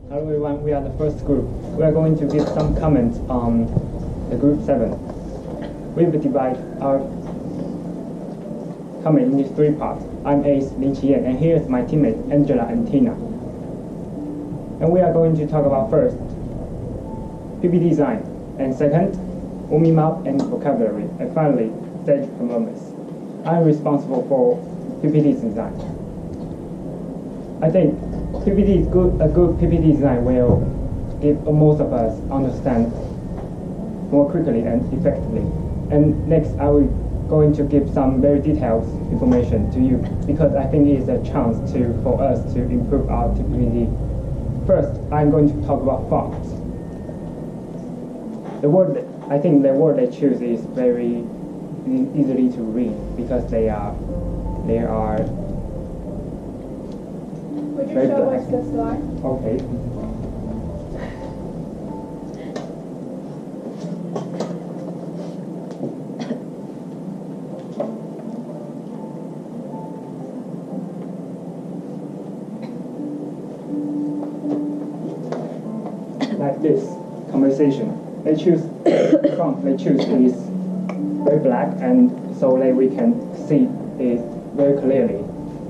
Hello everyone, we are the first group. We are going to give some comments on the group 7. We will divide our comment into 3 parts. I'm Ace, Lin Qiyan, and here is my teammate Angela and Tina. And we are going to talk about first, PPT design, and second, warming up and vocabulary, and finally, stage performance. I'm responsible for PPT design. I think PPT is good. A good PPT design will give most of us understand more quickly and effectively. And next, I will going to give some very detailed information to you because I think it is a chance for us to improve our PPT. First, I'm going to talk about fonts. I think the word they choose is very easily to read because they are Would you show us the slide? Okay. Like this conversation. They choose the font they choose is very black, and so that we can see it very clearly.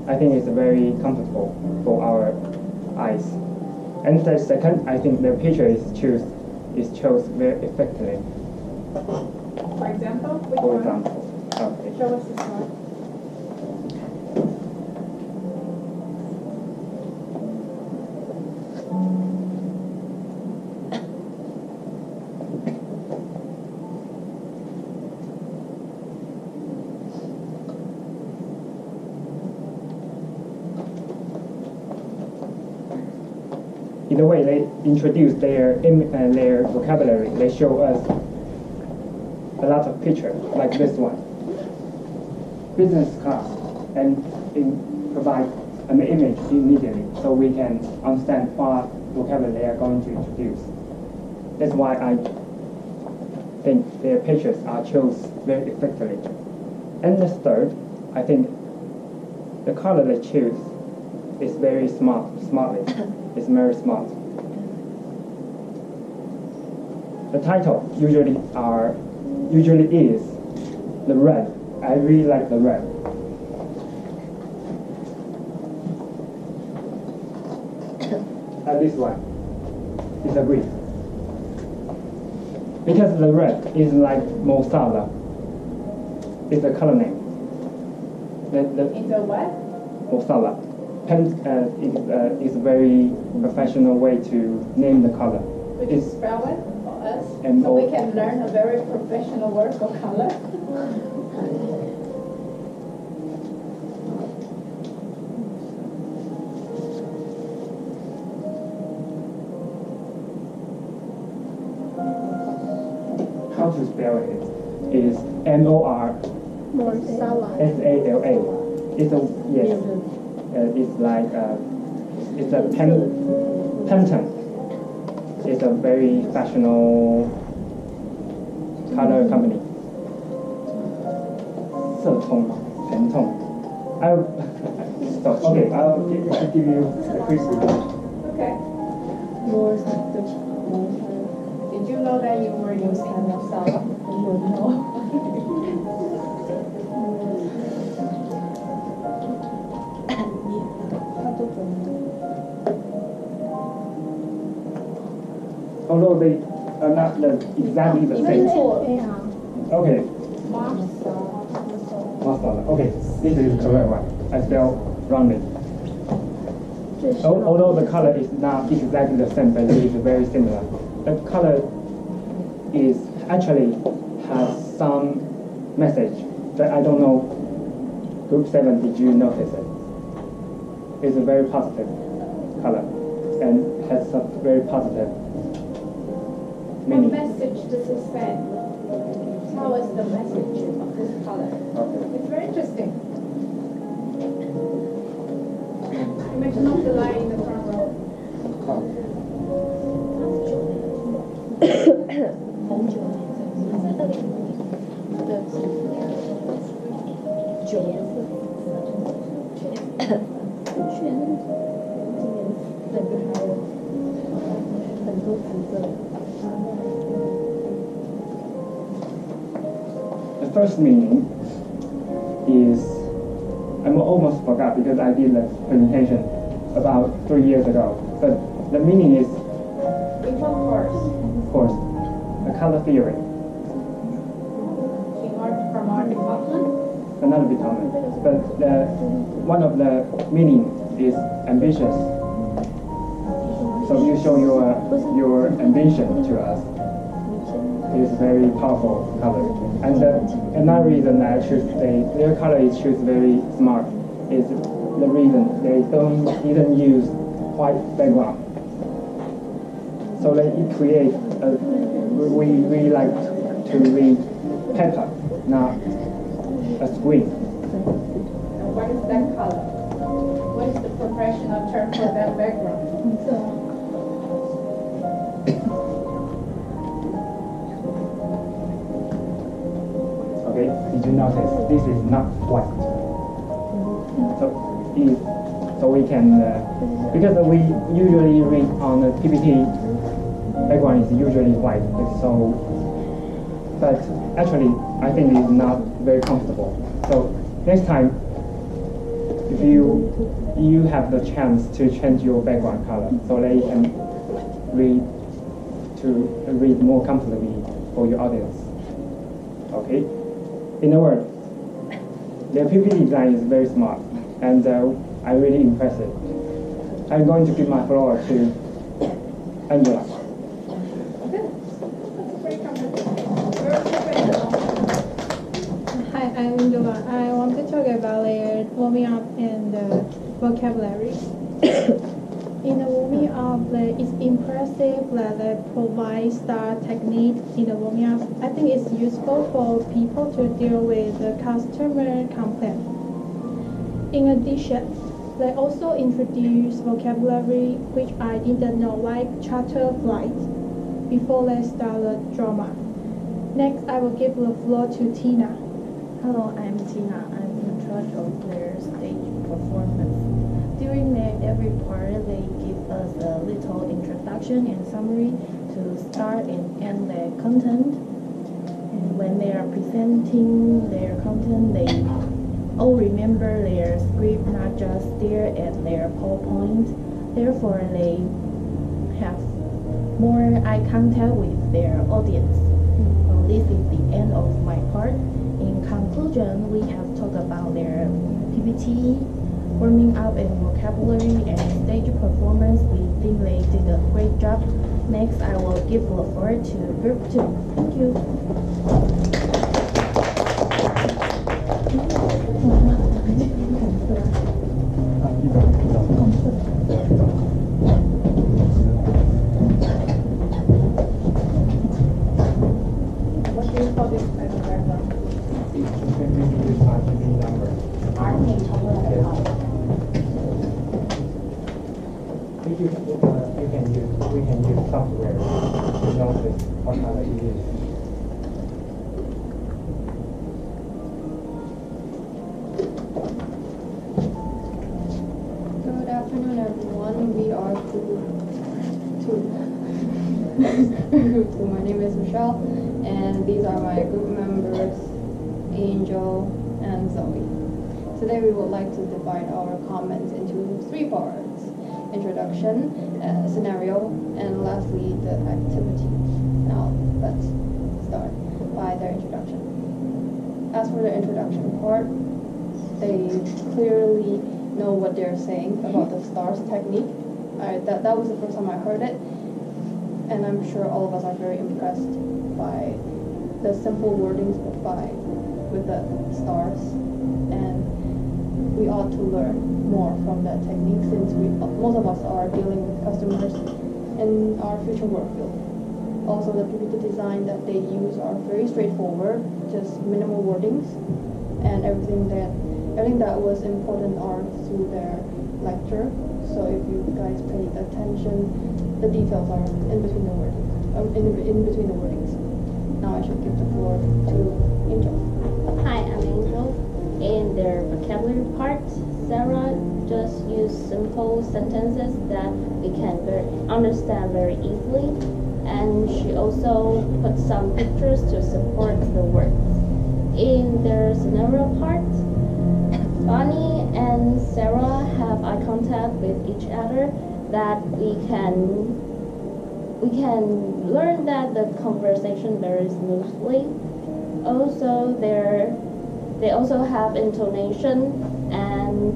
I think it's very comfortable for our eyes. And the second, I think the picture is chose very effectively. For example, which For one? example, okay. Show us the slide. In the way they introduce their vocabulary, they show us a lot of pictures, like this one. Business class, and provide an image immediately so we can understand what vocabulary they are going to introduce. That's why I think their pictures are chosen very effectively. And the third, I think the color they choose is very smartly. It's very smart. The title usually is the red. I really like the red. And this one is a green. Because the red is like Mosala. It's a color name. It's a what? Mosala. Is a very professional way to name the color. Could you spell it for us M-O- so we can learn a very professional word for color? How to spell it is M-O-R S-A-L-A. It's a yes. It's like it's a Pantone. It's a very fashionable color company. Pantone. Okay, I'll give you the quiz. Okay. Did you know that you were using Mosala? Although they are not exactly the same. Okay. Masala. Okay, this is the correct one. I spelled wrongly. Although the color is not exactly the same, but it is very similar. The color is actually has some message that I don't know. Group 7, did you notice it? It's a very positive color and has some very positive What meaning. message does it send? How is the message of this color? Okay. It's very interesting. You mentioned off the line in the front row. The first meaning is, I almost forgot because I did the presentation about 3 years ago. But the meaning is, Which one first? of course, the color theory. From our department? Another department. But one of the meaning is ambitious. So you show your ambition to us. It's very powerful color. And another reason I choose their color is choose very smart is the reason they didn't use white background. So they create we like to read paper, not a screen. And what is that color? What is the professional term for that background? Okay, did you notice this is not white? So we can because we usually read on the PPT background is usually white. So, but actually I think it's not very comfortable. So next time, if you have the chance to change your background color, so that you can read more comfortably for your audience. Okay. In a word, their PPT design is very smart, and I'm really impressed. I'm going to give my floor to Angela. Hi, I'm Angela. I want to talk about their warming up and vocabulary. In the warming up, it's impressive that they provide star technique in the warming up. I think it's useful for people to deal with the customer complaint. In addition, they also introduce vocabulary which I didn't know, like charter flight, before they start the drama. Next, I will give the floor to Tina. Hello, I'm Tina. I'm in charge of their stage performance. During every part, they give us a little introduction and summary to start and end their content. And when they are presenting their content, they all remember their script, not just stare at their PowerPoint. Therefore, they have more eye contact with their audience. So this is the end of my part. In conclusion, we have talked about their PPT, warming up and vocabulary, and stage performance. We think they did a great job. Next, I will give the floor to Group 2. Thank you. What do you call this type of background? We can use software to notice what color it is. Good afternoon, everyone. We are Group 2. My name is Michelle, and these are my group members, Angel and Zoe. Today we would like to divide our comments into 3 parts. Introduction, scenario, and lastly the activity. Now let's start by their introduction. As for the introduction part, they clearly know what they're saying about the stars technique. That was the first time I heard it, and I'm sure all of us are very impressed by the simple wordings with the stars, and we ought to learn more from that technique since most of us are dealing with customers in our future work field. Also, the PPT design that they use are very straightforward, just minimal wordings, and everything that was important are through their lecture. So if you guys pay attention, the details are in between the wordings. Now I should give the floor to Angel. Hi, I'm Angel. In their vocabulary part, Sarah just use simple sentences that we can understand very easily. And she also put some pictures to support the words. In the scenario part, Bonnie and Sarah have eye contact with each other that we can learn that the conversation very smoothly. Also, they also have intonation, and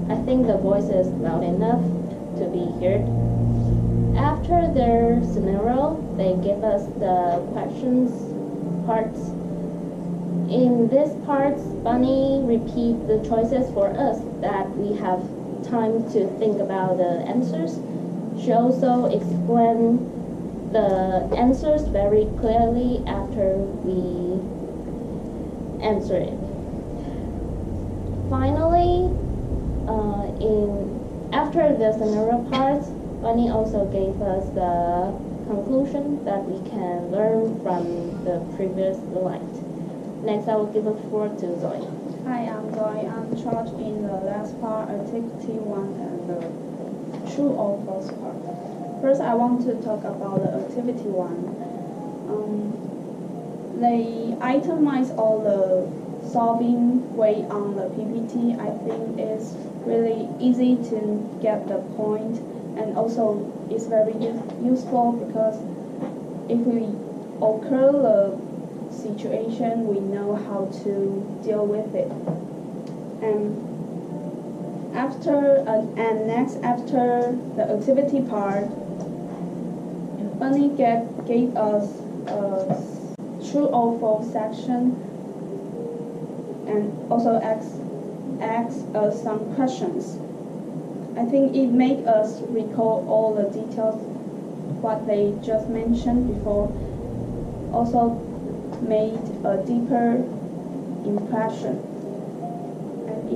I think the voice is loud enough to be heard. After their scenario, they give us the questions parts. In this part, Bunny repeat the choices for us that we have time to think about the answers. She also explained the answers very clearly after we answer it. Finally, after the scenario part, Bunny also gave us the conclusion that we can learn from the previous slide. Next, I will give the floor to Zoe. Hi, I'm Zoe. I'm charged in the last part, activity 1 and the true or false part. First, I want to talk about the activity 1. They itemize all the solving way on the PPT. I think it's really easy to get the point, and also it's very useful because if we occur the situation, we know how to deal with it. And after the activity part, Bunny gave us a true or false section, and also asked us some questions. I think it made us recall all the details what they just mentioned before. Also made a deeper impression. And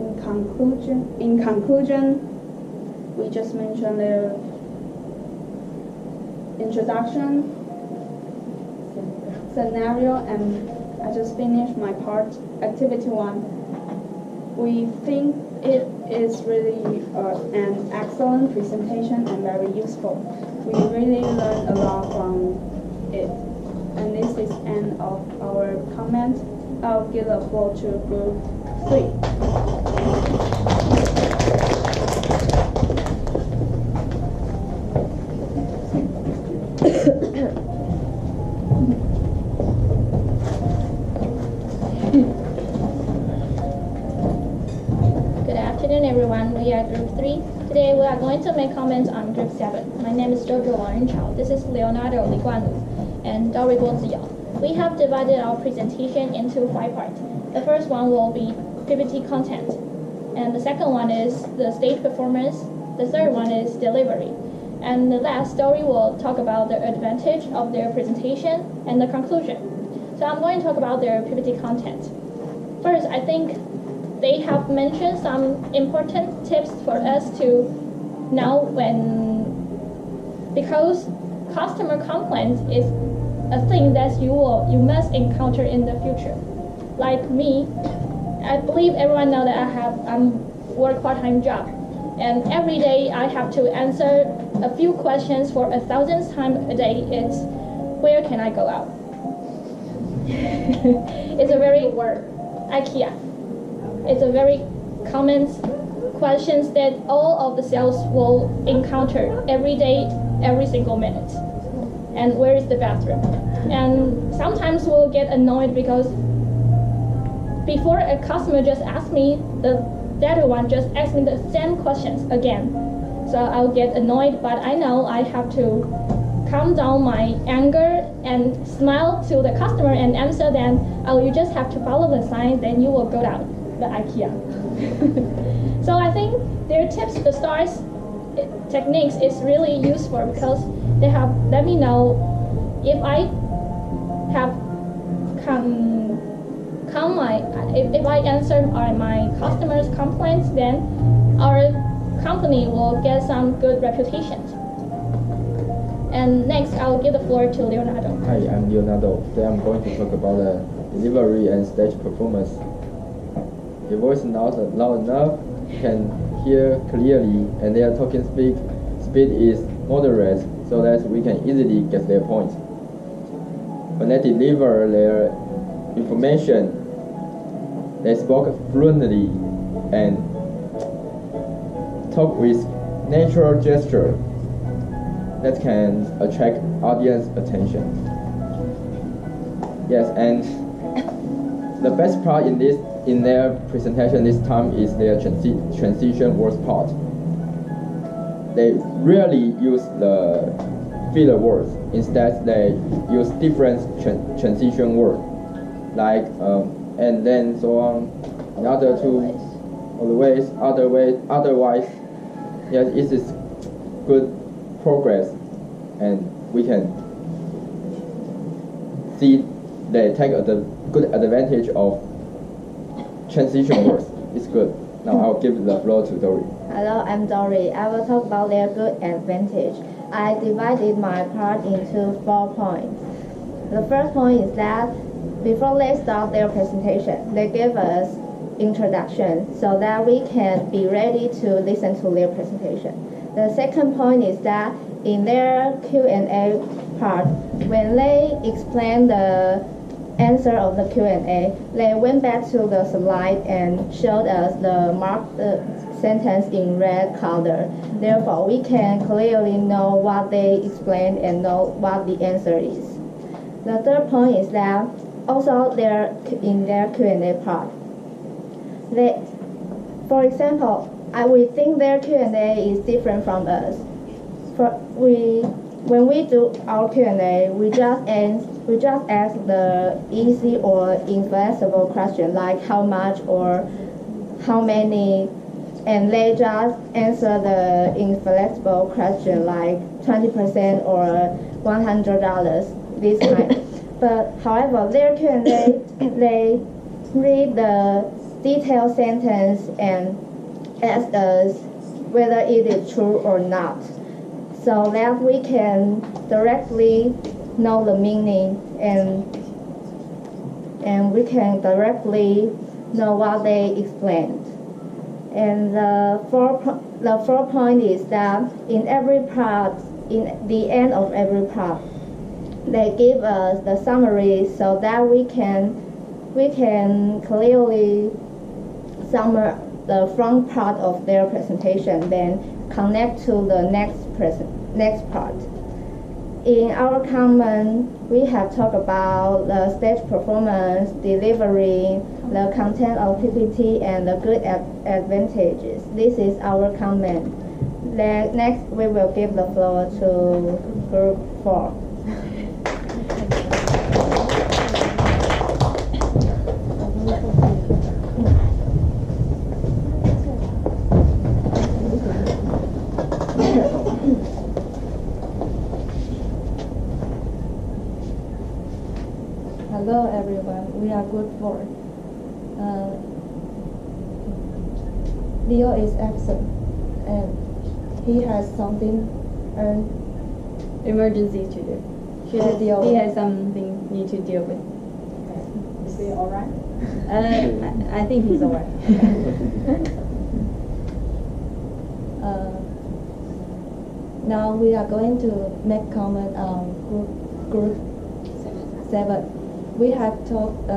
in conclusion, we just mentioned the introduction, scenario, and I just finished my part, activity 1. We think it is really an excellent presentation and very useful. We really learned a lot from it. And this is end of our comment. I'll give the floor to group 3. Good afternoon, everyone. We are Group 3. Today we are going to make comments on Group 7. My name is Jojo Wang Chao. This is Leonardo Li Guanlu and Dory Guo Ziyao. We have divided our presentation into 5 parts. The first one will be PPT content, and the second one is the stage performance. The third one is delivery, and the last story will talk about the advantage of their presentation and the conclusion. So I'm going to talk about their PPT content. First, I think they have mentioned some important tips for us to know because customer complaints is a thing that you must encounter in the future. Like me, I believe everyone knows that I'm work part-time job, and every day I have to answer a few questions for 1,000th time a day. It's where can I go out? It's a very IKEA. It's a very common questions that all of the sales will encounter every day, every single minute. And where is the bathroom? And sometimes we'll get annoyed because before a customer just asked me, the other one just asked me the same questions again. So I'll get annoyed, but I know I have to calm down my anger and smile to the customer and answer them, oh, you just have to follow the sign, then you will go down the IKEA. So I think their tips, the stars techniques is really useful because they have let me know if I have if I answer my customers' complaints, then our company will get some good reputation. And next, I will give the floor to Leonardo. Hi, I'm Leonardo. Today I'm going to talk about the delivery and stage performance. Your voice is not loud enough, you can hear clearly, and their talking speed is moderate, so that we can easily get their point. When they deliver their information, they spoke fluently and talk with natural gesture that can attract audience attention. Yes, and the best part in their presentation this time is their transition words part. They rarely use the filler words. Instead, they use different transition words, like and then so on. In other two otherwise, yes, it is good progress, and we can see they take the good advantage of transition words. It's good. Now I'll give the floor to Dory. Hello, I'm Dory. I will talk about their good advantage. I divided my part into 4 points. The first point is that before they start their presentation, they give us introduction so that we can be ready to listen to their presentation. The second point is that in their Q&A part, when they explain the answer of the Q&A, they went back to the slide and showed us the marked sentence in red color. Therefore, we can clearly know what they explained and know what the answer is. The third point is that also in their Q&A part, for example, we think their Q&A is different from us. When we do our Q&A, we just ask the easy or inflexible question like how much or how many, and they just answer the inflexible question like 20% or $100 this kind. But however, their Q&A, they read the detailed sentence and ask us whether it is true or not, so that we can directly know the meaning and we can directly know what they explained. And the fourth point is that in every part, in the end of every part, they give us the summary so that we can clearly summarize the front part of their presentation, then connect to the next part. In our comment, we have talked about the stage performance, delivery, the content of PPT, and the good advantages. This is our comment. Next, we will give the floor to Group 4. Hello everyone, we are Group 4. Leo is absent and he has something Emergency to do. He has something need to deal with. Is he all right? I think he's alright. Now we are going to make comment on group 7. We have talked,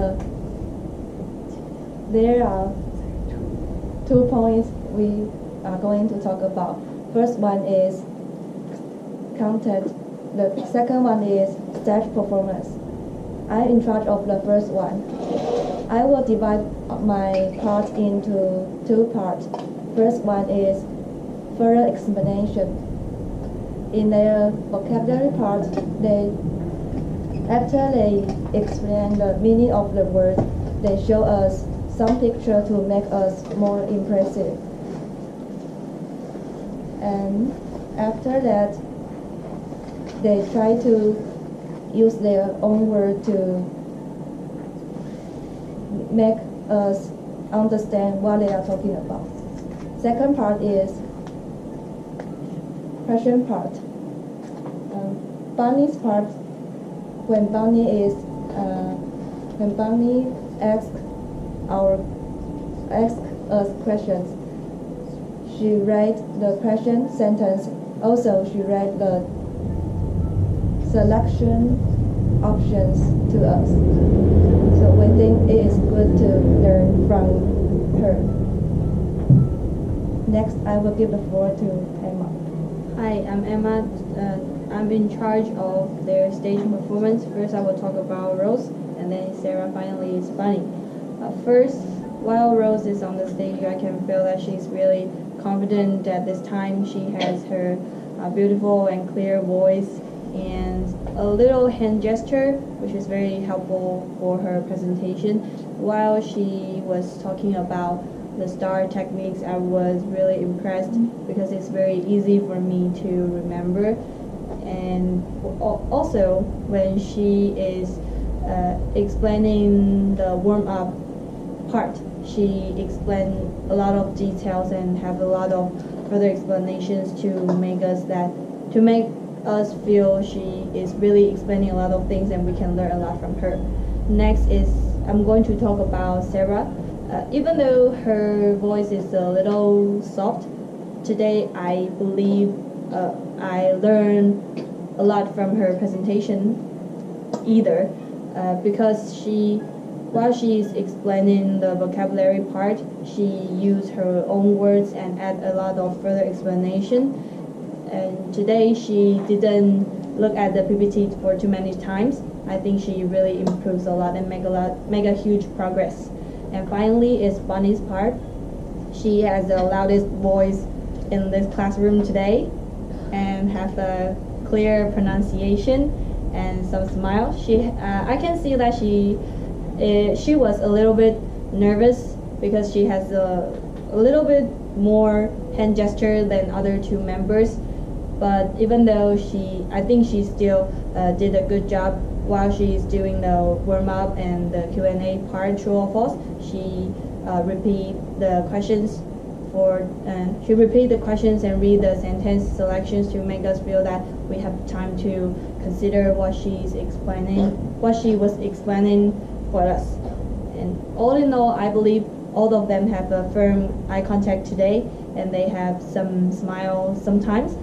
there are 2 points we are going to talk about. First one is content. The second one is stage performance. I'm in charge of the first one. I will divide my part into 2 parts. First one is further explanation. In their vocabulary part, after they explain the meaning of the word, they show us some picture to make us more impressive. And after that, they try to use their own word to make us understand what they are talking about. Second part is question part. Bunny's part, when Bunny asks us questions, She read the question sentence. Also, she read the selection options to us. So we think it is good to learn from her. Next, I will give the floor to Emma. Hi, I'm Emma. I'm in charge of their stage performance. First, I will talk about Rose, and then Sarah finally is Bunny. First, while Rose is on the stage, I can feel that she's really confident at this time. She has her beautiful and clear voice and a little hand gesture, which is very helpful for her presentation. While she was talking about the star techniques, I was really impressed because it's very easy for me to remember. And also, when she is explaining the warm-up part, she explained a lot of details and have a lot of further explanations to make us feel she is really explaining a lot of things and we can learn a lot from her. Next is I'm going to talk about Sarah. Even though her voice is a little soft, today I believe I learned a lot from her presentation because while she is explaining the vocabulary part, she used her own words and add a lot of further explanation. And today she didn't look at the PPT for too many times. I think she really improves a lot and make a huge progress. And finally is Bunny's part. She has the loudest voice in this classroom today and have a clear pronunciation and some smile. I can see that she was a little bit nervous because she has a little bit more hand gesture than other two members. But even though I think she still did a good job while she's doing the warm-up and the Q&A part, true or false. She repeat the questions and read the sentence selections to make us feel that we have time to consider what she was explaining for us. And all in all, I believe all of them have a firm eye contact today, and they have some smile sometimes.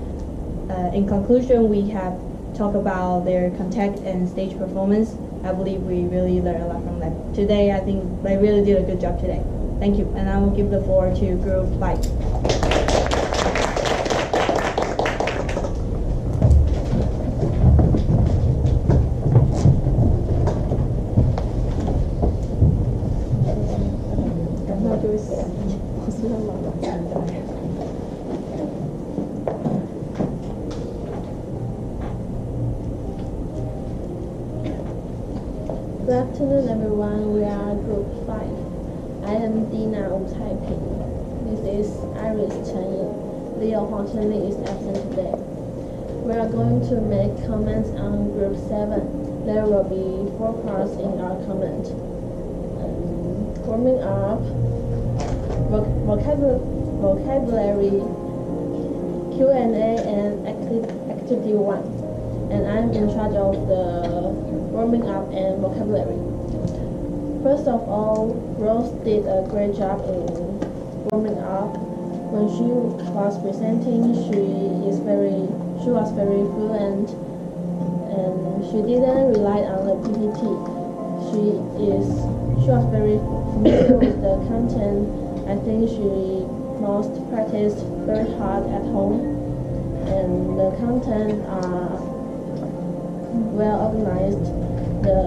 In conclusion, we have talked about their contact and stage performance. I believe we really learned a lot from them. Today, I think they really did a good job today. Thank you, and I will give the floor to Group 5. Good afternoon, everyone. We are Group 5. I am Dina Wu Taiping. This is Iris Chen Ying. Leo Huang Chenli is absent today. We are going to make comments on Group 7. There will be 4 parts in our comment. Warming up, vocabulary, Q&A, and activity 1. And I'm in charge of the warming up and vocabulary. First of all, Rose did a great job in warming up. When she was presenting, she was very fluent, and she didn't rely on the PPT. She was very familiar with the content. I think she must practice very hard at home, and the content are well organized. The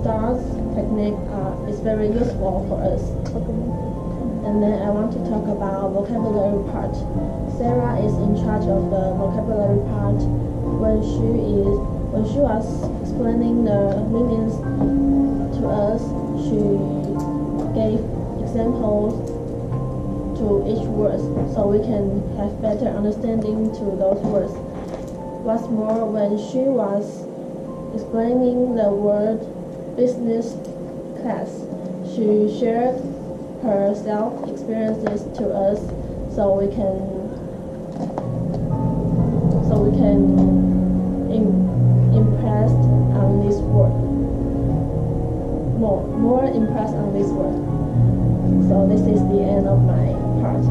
stars technique is very useful for us. And then I want to talk about vocabulary part. Sarah is in charge of the vocabulary part. When she was explaining the meanings to us, she gave examples to each word so we can have better understanding to those words. What's more, when she was explaining the word business class, she shared her self experiences to us so we can impressed on this word, more impressed on this word. So this is the end of my part.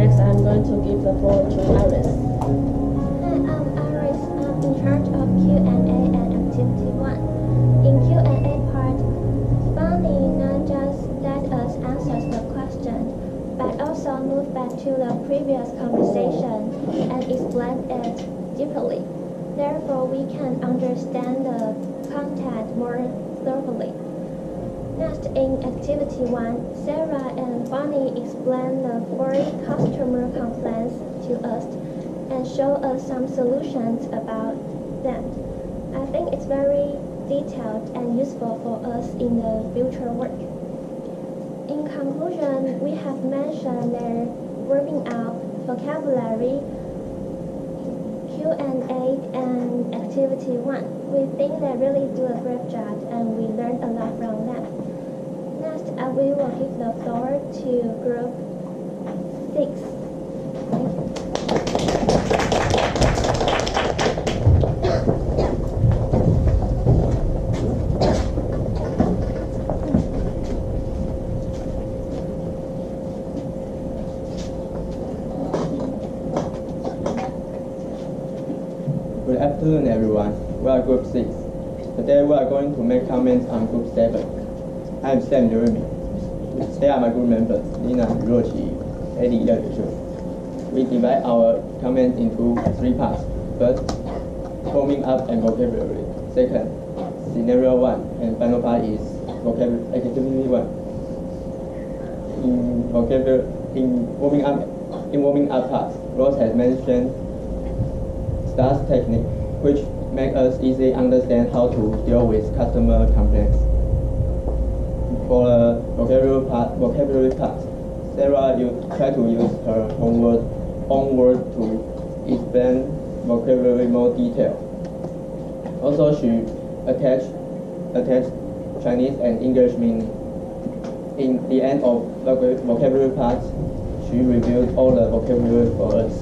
Next, I'm going to give the floor to Iris. Hi, I'm Iris. I'm in charge of Q&A and Activity 1. In Q&A part, Bonnie not just let us answer the question, but also move back to the previous conversation and explain it deeply. Therefore, we can understand the content more thoroughly. Next, in Activity 1, Sarah and Bonnie explain the 4 customer complaints to us and show us some solutions about them. I think it's very detailed and useful for us in the future work. In conclusion, we have mentioned their warming up, vocabulary, Q&A, and Activity 1. We think they really do a great job and we learned a lot from them. Next, we will give the floor to Group 6. Thank you. Good afternoon, everyone. We are Group 6. Today we are going to make comments on Group 7. I am Sam Jeremy. They are my group members, Nina, Rochi, Eddie, Yushu. We divide our comments into 3 parts. First, warming up and vocabulary. Second, scenario 1, and final part is activity 1. In warming up part, Rose has mentioned STARS technique, which make us easily understand how to deal with customer complaints. For the vocabulary part, Sarah try to use her own word to explain vocabulary more detail. Also, she attached Chinese and English meaning. In the end of the vocabulary part, she reviewed all the vocabulary for us.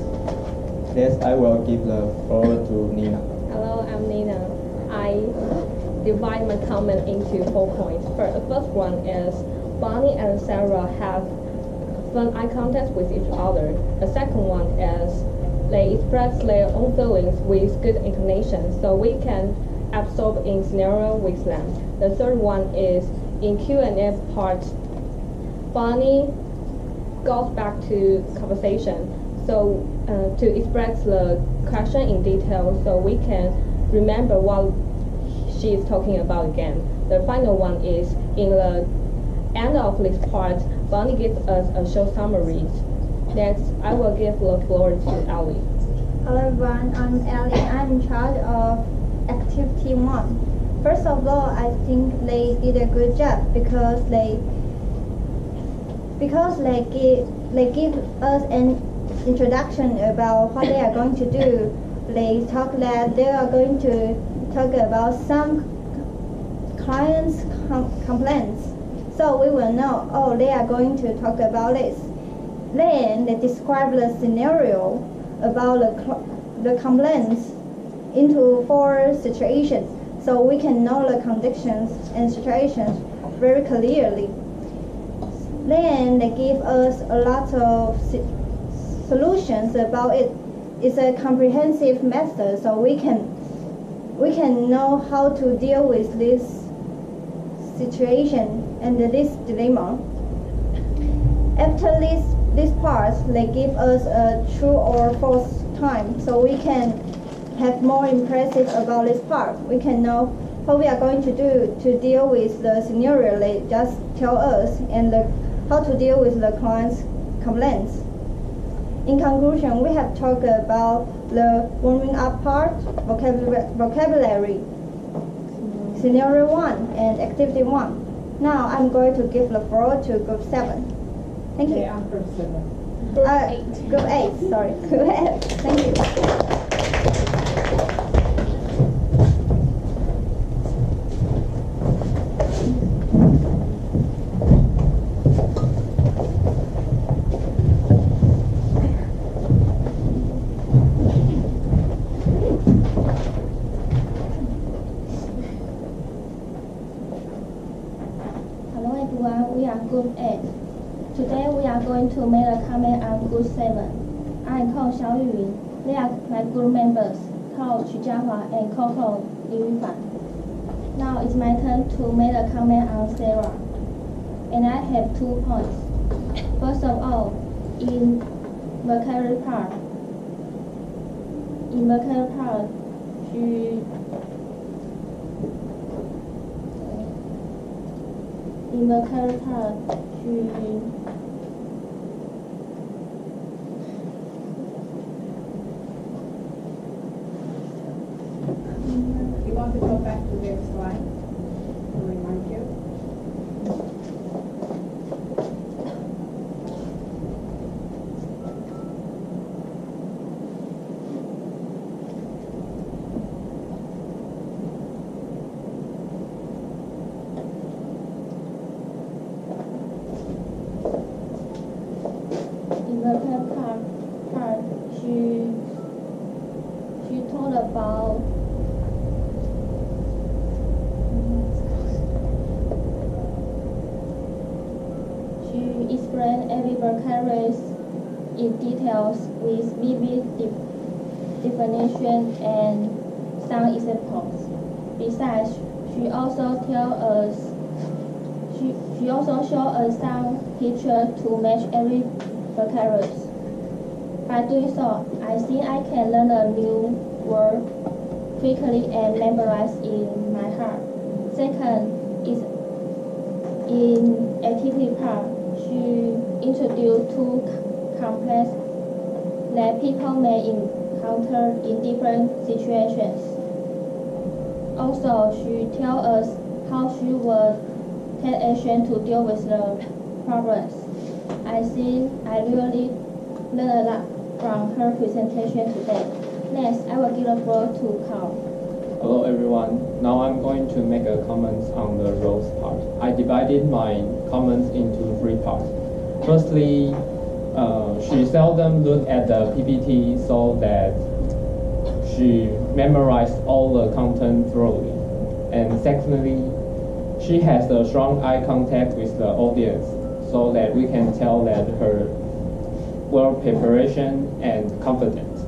Next, I will give the floor to Nina. Hello, I'm Nina. I divide my comment into 4 points. The first one is Bonnie and Sarah have fun eye contact with each other. The second one is they express their own feelings with good intonation, so we can absorb in scenario with them. The third one is in Q&A part, Bonnie goes back to conversation, so to express the question in detail, so we can remember what she is talking about again. The final one is in the end of this part, Bonnie gives us a short summary. Next, I will give the floor to Ali. Hello everyone, I'm Ellie. I'm in charge of Activity 1. First of all, I think they did a good job because they give us an introduction about what they are going to do. They talk that they are going to talk about some clients' complaints. So we will know, oh, they are going to talk about this. Then they describe the scenario about the complaints into 4 situations, so we can know the conditions and situations very clearly. Then they give us a lot of solutions about it. It's a comprehensive method, so we can know how to deal with this situation and this dilemma. After this part, they give us a true or false time, so we can have more impressive about this part. We can know what we are going to do to deal with the scenario they just tell us and how to deal with the client's complaints. In conclusion, we have talked about the warming up part, vocabulary, scenario 1, and activity 1. Now I'm going to give the floor to group 7. Thank you. Group 7. Group 8, sorry. Group 8. Thank you. Today we are going to make a comment on Group 7. I am called Xiao Yuyun. They are my group members, Kao Chu Jiahua and Coco Liu Yufan. Now it's my turn to make a comment on Sarah. And I have 2 points. First of all, in vocabulary part, You want to go back to their slide to remind you? In vocabulary part, she told about she explained every vocabulary in details with vivid definition and some examples. Besides, she also showed us some pictures to match every vocabulary. By doing so, I think I can learn a new word quickly and memorize in my heart. Second is in activity part, she introduced 2 complex that people may encounter in different situations. Also, she tells us how she will take action to deal with the problems. I think I really learned a lot from her presentation today. Next, I will give the floor to Carl. Hello everyone. Now I'm going to make a comment on the roles part. I divided my comments into 3 parts. Firstly, she seldom looked at the PPT so that she memorized all the content thoroughly. And secondly, she has a strong eye contact with the audience so that we can tell that her well preparation and confidence.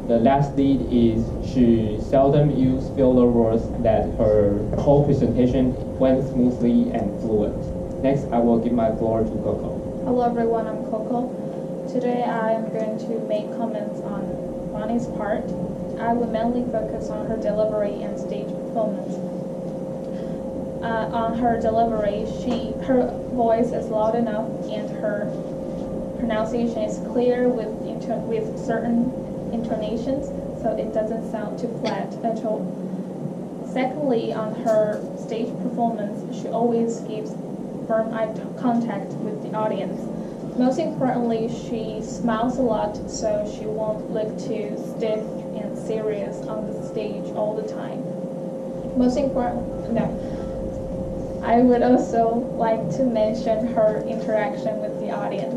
The last lead is she seldom used filler words, that her whole presentation went smoothly and fluent. Next, I will give my floor to Coco. Hello everyone, I'm Coco. Today I am going to make comments on Bonnie's part. I will mainly focus on her delivery and stage performance. On her delivery, her voice is loud enough and her pronunciation is clear with certain intonations, so it doesn't sound too flat at all. Secondly, on her stage performance, she always keeps firm eye contact with the audience. Most importantly, she smiles a lot, so she won't look too stiff and serious on the stage all the time. I would also like to mention her interaction with the audience.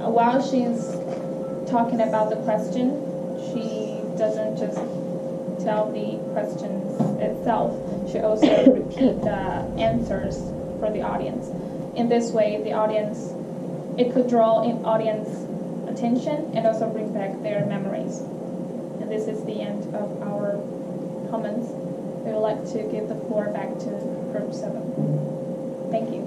While she's talking about the question, she doesn't just tell the questions itself. She also repeats the answers for the audience. In this way, it could draw in audience attention and also bring back their memories. And this is the end of our comments. We would like to give the floor back to Group 7. Thank you.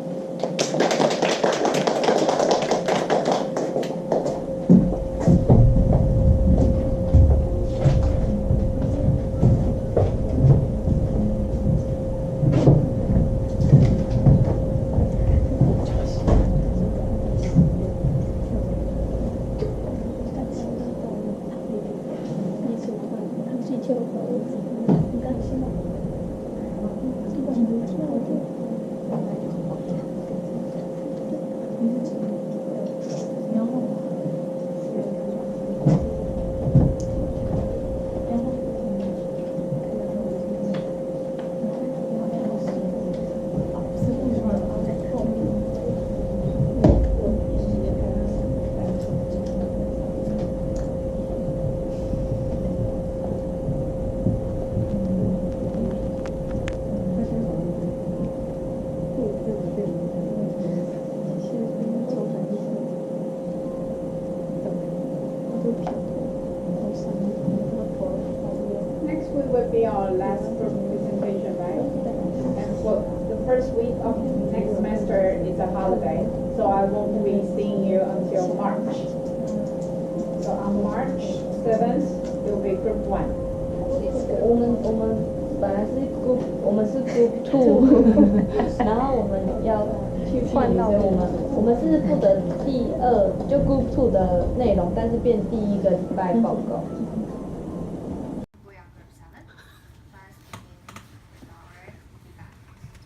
week will be our last group presentation, right? And for the first week of next semester is a holiday, so I won't be seeing you until March. So on March 7th, it will be group 1. 我们是 group 2，然后我们要换到我们是负责第2就 group 2的内容，但是变第1个礼拜报告。We are group 7. Let's begin with our feedback.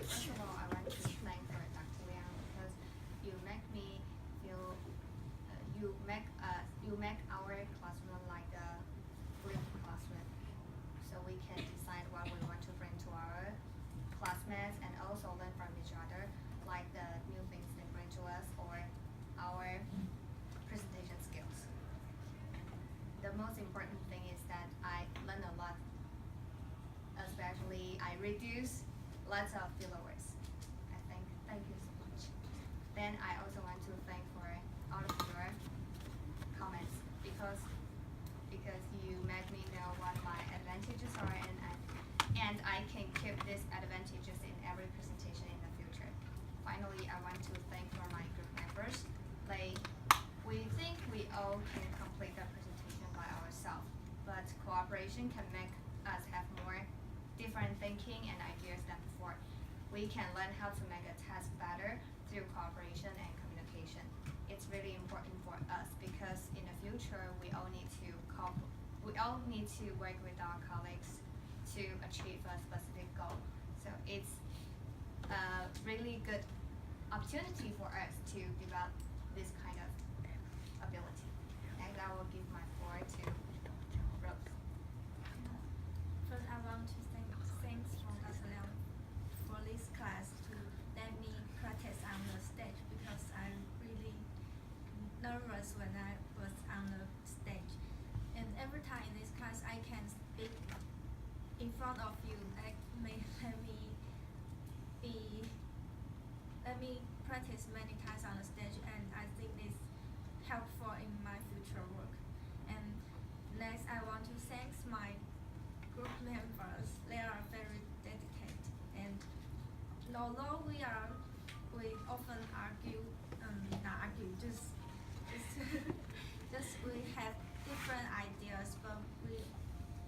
First of all, I want to thank for Dr. Liang because you make me feel, you make our classroom like a group classroom, so we can decide what we want to bring to our classmates and also learn from each other, like the new things they bring to us or our presentation skills. The most important thing is that I learn a lot, especially I reduce lots of filler words. I think, thank you so much. Then I also want to thank for all of your comments because you make me know what my advantages are and I can keep these advantages in every presentation in the future. Finally, I want to thank for my group members. We think we all can complete the presentation by ourselves, but cooperation can make us have more different thinking and ideas than before. We can learn how to make a task better through cooperation and communication. It's really important for us because in the future we all need to work with our colleagues to achieve a specific goal. So it's a really good opportunity for us to develop this kind of ability. And I will give my floor to Rose. First, I want to thanks for Dr. Liang for this class to let me practice on the stage because I'm really nervous when I was on the stage. And every time in this class, I can speak in front of you. Let me practice many times on the stage, and I think it's helpful in my future work. And next, I want to thank my group members. They are very dedicated, and although we often argue, not argue, just we have different ideas, but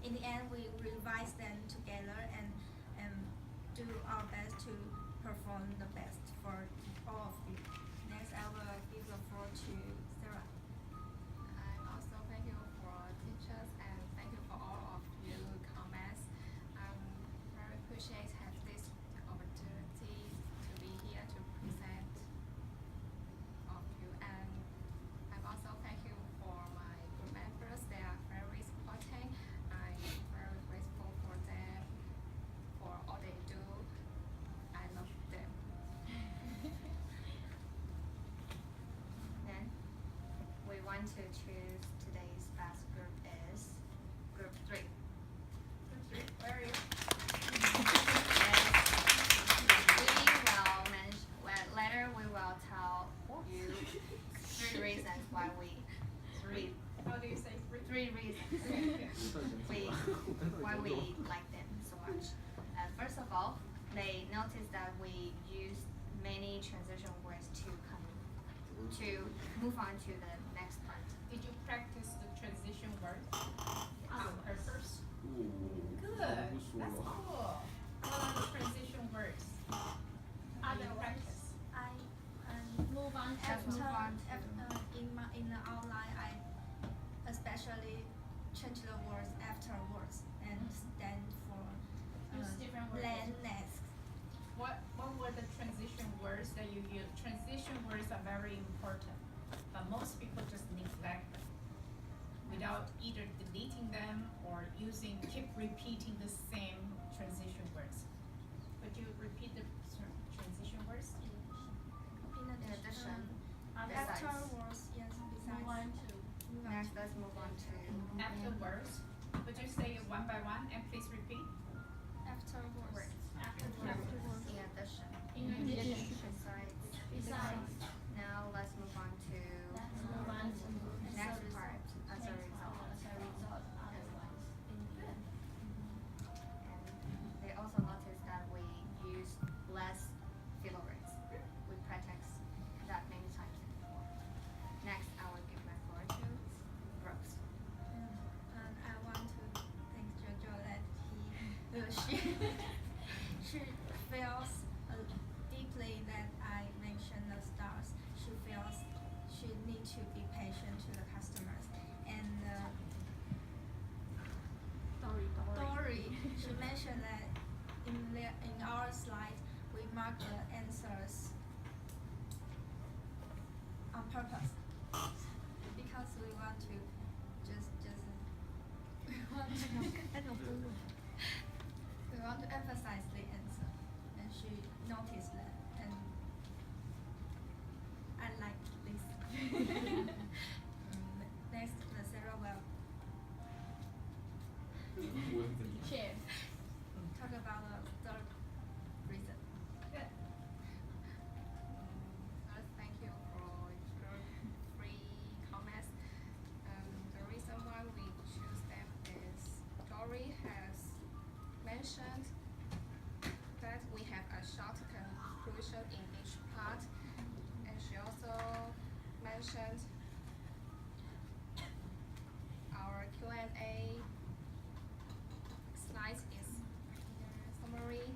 in the end we revise them together and do our best to perform the best for all of you. Next, I will give the floor to Sarah. I also thank you for teachers and thank you for all of your comments. I'm very appreciate have this opportunity to be here to present of you, and I'm also thank you for my group members. They are very supporting. I'm very grateful for them for all they do. I love them. Then we want to choose today's best group is group 3. Where are you? Later we will tell you 3 reasons why we How do you say 3 reasons why we like them so much. First of all, they noticed that we use many transition words to move on to the next part. Did you practice the transition words on purpose? Good. That's cool. What are the transition words? Other practice. I move on in the outline. I especially change the words afterwards and stand for Use different words. next. What were the transition words that you use? Transition words are very important, but most people just neglect them without either deleting them or keep repeating the same transition words. Could you repeat the transition words? In addition, Afterwards, yes, besides. Next, let's move on to Afterwards. Would you say it one by one and please repeat? Afterwards. in addition. In addition. Besides. Now let's move on to next part as a result. will she she feels deeply that I mentioned the stars. She feels she need to be patient to the customers. And Dory, she mentioned that in our slide we mark the answers on purpose because we want to just we want to emphasize the answer, and she noticed that, and I like this. Next, the Sarah will share. Talk about the third reason. Good. First, thank you for your free comments. The reason why we choose them is Dory has mentioned that we have a short conclusion in each part, and she also mentioned our Q&A slides is summary.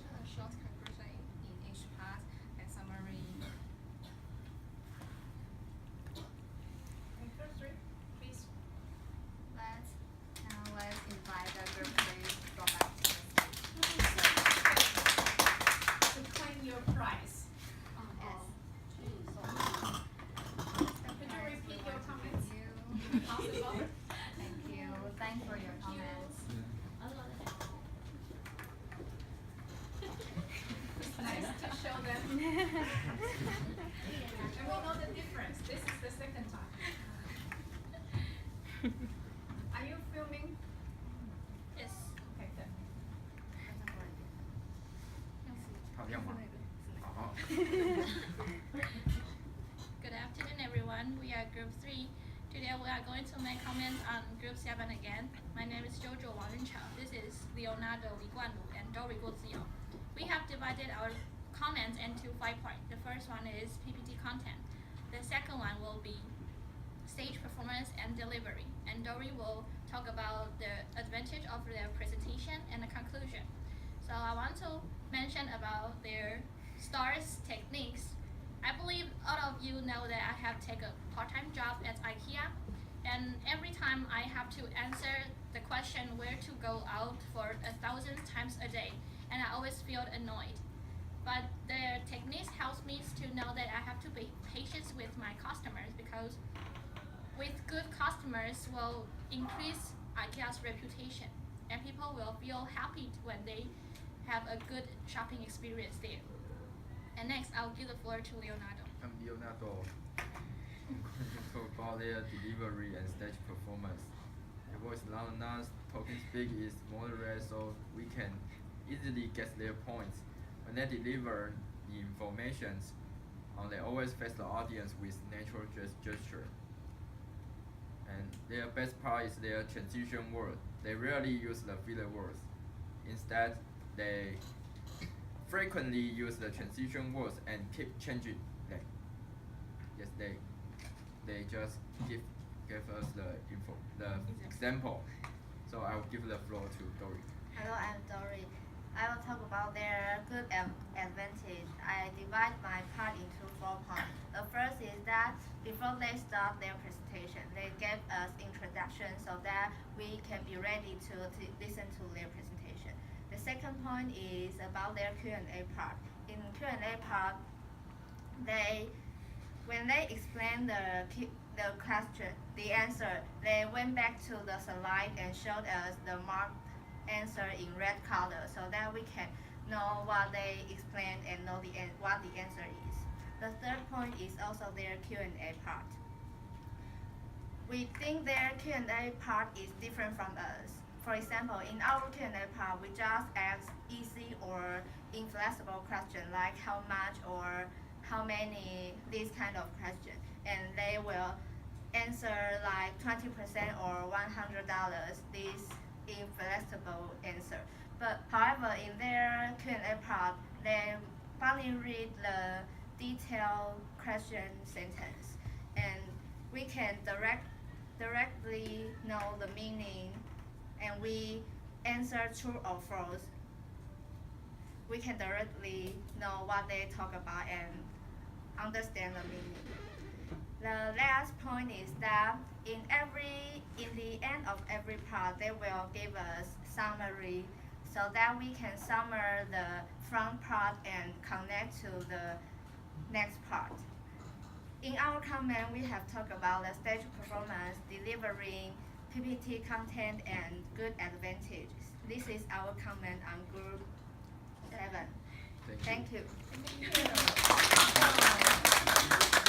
A short conclusion in each part and summary. And first three, please. Let's invite the group to go back to the To claim your prize. Yes. Could you repeat your comments? If possible. Thank you. Thanks for your comments. It's nice to show them. And we know the difference. This is the second time. Are you filming? Yes. Okay, good. Good afternoon, everyone. We are Group 3. Today we are going to make comments on Group 7 again. My name is Jojo Wang Yunchao. This is Leonardo Li Guanlu and Dory Guoziyo. We have divided our comments into 5 parts. The first one is PPT content. The second one will be stage performance and delivery. And Dory will talk about the advantage of their presentation and the conclusion. So I want to mention about their stars techniques. I believe all of you know that I have taken a part-time job at IKEA, and every time I have to answer the question where to go out for 1,000 times a day, and I always feel annoyed. But their techniques helps me to know that I have to be patient with my customers, because with good customers will increase IKEA's reputation, and people will feel happy when they have a good shopping experience there. And next, I'll give the floor to Leonardo. I'm Leonardo. I'm going to talk about their delivery and stage performance. The voice loud enough, talking speed is moderate, so we can easily get their points. When they deliver the information, they always face the audience with natural gesture. And their best part is their transition word. They rarely use the filler words. Instead, they frequently use the transition words and keep changing them. Yes, they just give us the example. So I will give the floor to Dory. Hello, I'm Dory. I will talk about their good advantage. I divide my part into 4 parts. The first is that before they start their presentation, they give us introduction so that we can be ready to listen to their presentation. The second point is about their Q&A part. In Q&A part, when they explain the question, the answer, they went back to the slide and showed us the marked answer in red color so that we can know what they explained and know what the answer is. The third point is also their Q&A part. We think their Q&A part is different from us. For example, in our Q&A part, we just ask easy or inflexible questions like how much or how many, this kind of question, and they will answer like 20% or $100, this inflexible answer. But however, in their Q&A part, they finally read the detailed question sentence, and we can directly know the meaning, and we answer true or false. We can directly know what they talk about and understand the meaning. The last point is that in the end of every part, they will give us summary so that we can summarize the front part and connect to the next part. In our comment, we have talked about the stage performance, delivering PPT content, and good advantages. This is our comment on group 7. Thank you. Thank you.